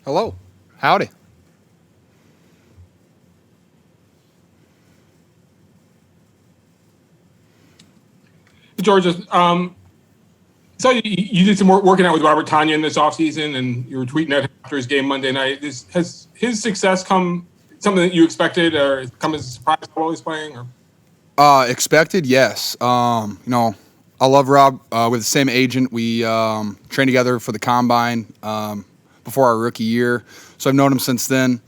Hello. Howdy. George, so you did some working out with Robert Tonyan this offseason, and you were tweeting at him after his game Monday night. Has his success come something that you expected, or come as a surprise while he's playing? Or? Expected, yes. I love Rob. With the same agent, we trained together for the combine before our rookie year. So I've known him since then.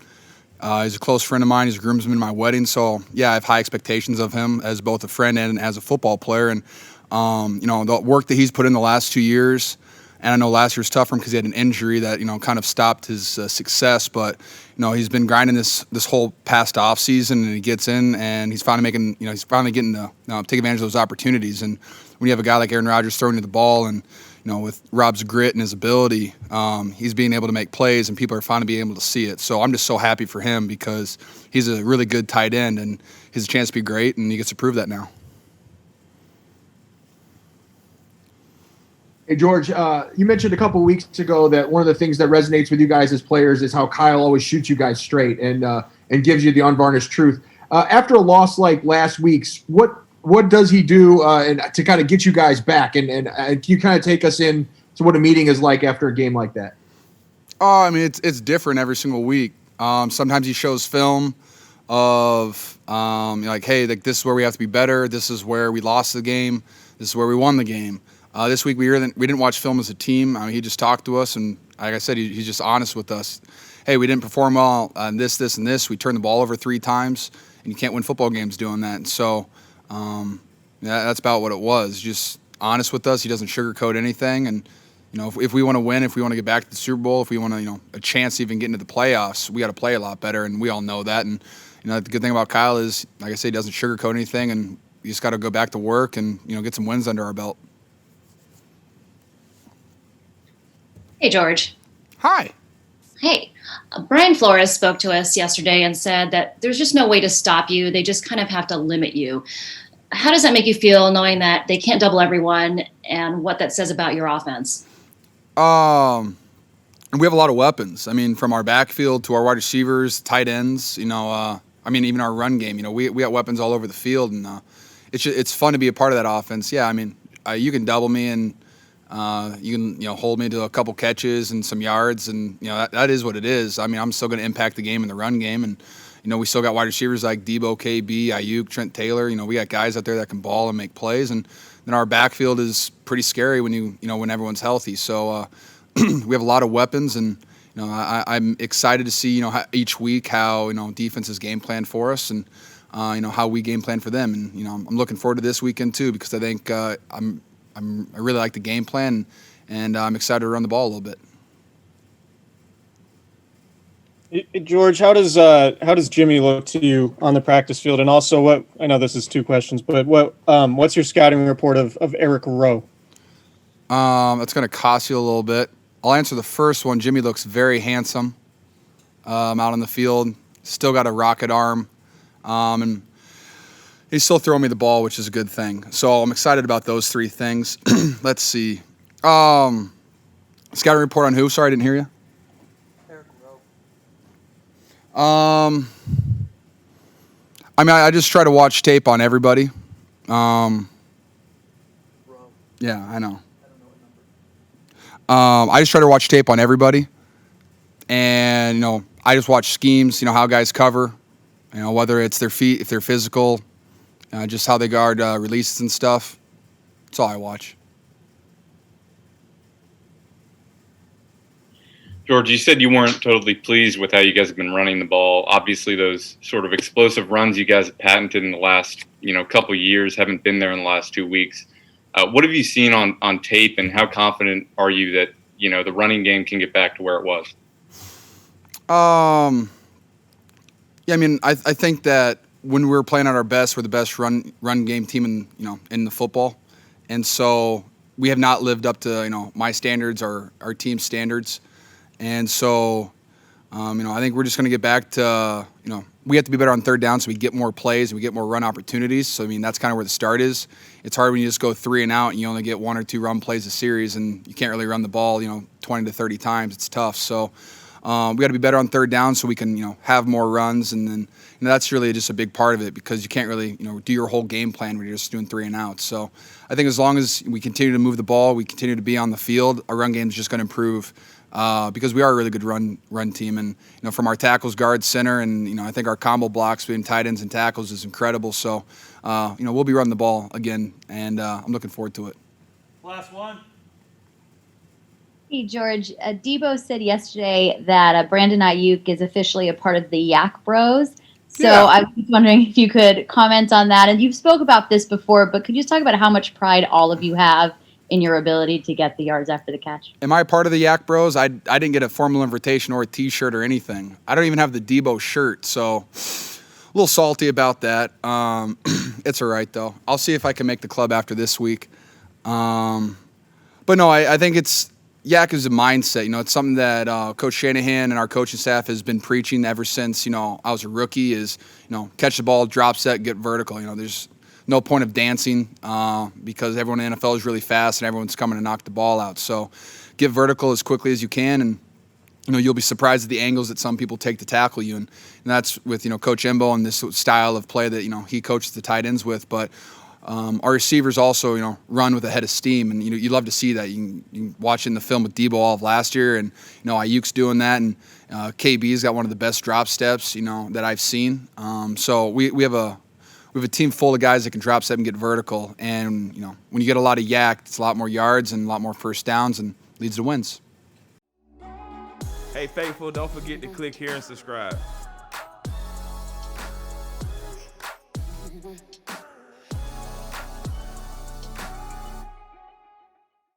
He's a close friend of mine. He's a groomsman in my wedding. So, yeah, I have high expectations of him as both a friend and as a football player. And, the work that he's put in the last 2 years, and I know last year was tough for him because he had an injury that, kind of stopped his success. But, he's been grinding this whole past offseason, and he gets in, and he's finally getting to take advantage of those opportunities. And when you have a guy like Aaron Rodgers throwing you the ball and, with Rob's grit and his ability, he's being able to make plays, and people are finally being able to see it. So I'm just so happy for him because he's a really good tight end, and he has a chance to be great, and he gets to prove that now. Hey, George, you mentioned a couple weeks ago that one of the things that resonates with you guys as players is how Kyle always shoots you guys straight and gives you the unvarnished truth. After a loss like last week's, what does he do and to kind of get you guys back? And can you kind of take us in to what a meeting is like after a game like that? Oh, I mean, it's different every single week. Sometimes he shows film of hey, like this is where we have to be better. This is where we lost the game. This is where we won the game. This week we didn't watch film as a team. I mean, he just talked to us, and like I said, he's just honest with us. Hey, we didn't perform well on this, and this. We turned the ball over 3 times, and you can't win football games doing that. And so that's about what it was. Just honest with us. He doesn't sugarcoat anything. And if we want to win, if we want to get back to the Super Bowl, if we want to a chance to even get into the playoffs, we got to play a lot better, and we all know that. And the good thing about Kyle is, like I say, he doesn't sugarcoat anything, and you just got to go back to work and get some wins under our belt. Hey, George. Hi. Hey. Brian Flores spoke to us yesterday and said that there's just no way to stop you. They just kind of have to limit you. How does that make you feel knowing that they can't double everyone and what that says about your offense? We have a lot of weapons. I mean, from our backfield to our wide receivers, tight ends, even our run game. We got weapons all over the field, and it's fun to be a part of that offense. Yeah, I mean, you can double me and you can hold me to a couple catches and some yards, and that is what it is. I mean, I'm still going to impact the game in the run game, and we still got wide receivers like Debo, KB, Ayuk, Trent Taylor. We got guys out there that can ball and make plays, and then our backfield is pretty scary when when everyone's healthy. So we have a lot of weapons, and I'm excited to see each week how defenses game plan for us, and how we game plan for them, and I'm looking forward to this weekend too because I think I really like the game plan, and I'm excited to run the ball a little bit. George, how does Jimmy look to you on the practice field? And also, I know this is 2 questions, but what's your scouting report of Eric Rowe? That's going to cost you a little bit. I'll answer the first one. Jimmy looks very handsome out on the field. Still got a rocket arm, and he's still throwing me the ball, which is a good thing. So I'm excited about those 3 things. Let's see. Scouting report on who? Sorry, I didn't hear you. Eric Rowe. I just try to watch tape on everybody. Rowe. Yeah, I know. I don't know what number. I just try to watch tape on everybody. And, I just watch schemes, how guys cover, whether it's their feet, if they're physical, just how they guard releases and stuff. That's all I watch. George, you said you weren't totally pleased with how you guys have been running the ball. Obviously, those sort of explosive runs you guys have patented in the last, couple of years haven't been there in the last 2 weeks. What have you seen on tape, and how confident are you that, the running game can get back to where it was? Yeah, I think that when we're playing at our best, we're the best run game team in the football, and so we have not lived up to my standards or our team's standards, and so I think we're just going to get back to we have to be better on third down so we get more plays and we get more run opportunities. So that's kind of where the start is. It's hard when you just go 3 and out and you only get 1 or 2 run plays a series and you can't really run the ball 20 to 30 times. It's tough. So we got to be better on third down so we can have more runs, and then that's really just a big part of it because you can't really do your whole game plan when you're just doing 3 and outs. So I think as long as we continue to move the ball, we continue to be on the field, our run game is just going to improve. Because we are a really good run team, and from our tackles, guards, center, and I think our combo blocks between tight ends and tackles is incredible. So we'll be running the ball again, and I'm looking forward to it. Last one. Hey, George. Debo said yesterday that Brandon Ayuk is officially a part of the Yak Bros. So Yeah. I was wondering if you could comment on that. And you've spoke about this before, but could you just talk about how much pride all of you have in your ability to get the yards after the catch? Am I a part of the Yak Bros? I didn't get a formal invitation or a T-shirt or anything. I don't even have the Debo shirt, so a little salty about that. It's all right, though. I'll see if I can make the club after this week. But no, I think Yak is a mindset. It's something that Coach Shanahan and our coaching staff has been preaching ever since, I was a rookie is, catch the ball, drop set, get vertical. There's no point of dancing because everyone in the NFL is really fast and everyone's coming to knock the ball out. So get vertical as quickly as you can, and you'll be surprised at the angles that some people take to tackle you. And that's with Coach Embo and this style of play that he coaches the tight ends with. But our receivers also run with a head of steam, and you love to see that. You can watch in the film with Debo all of last year, and Ayuk's doing that, and KB's got one of the best drop steps that I've seen. So we have a team full of guys that can drop step and get vertical. And, when you get a lot of yak, it's a lot more yards and a lot more first downs and leads to wins. Hey, faithful, don't forget to click here and subscribe.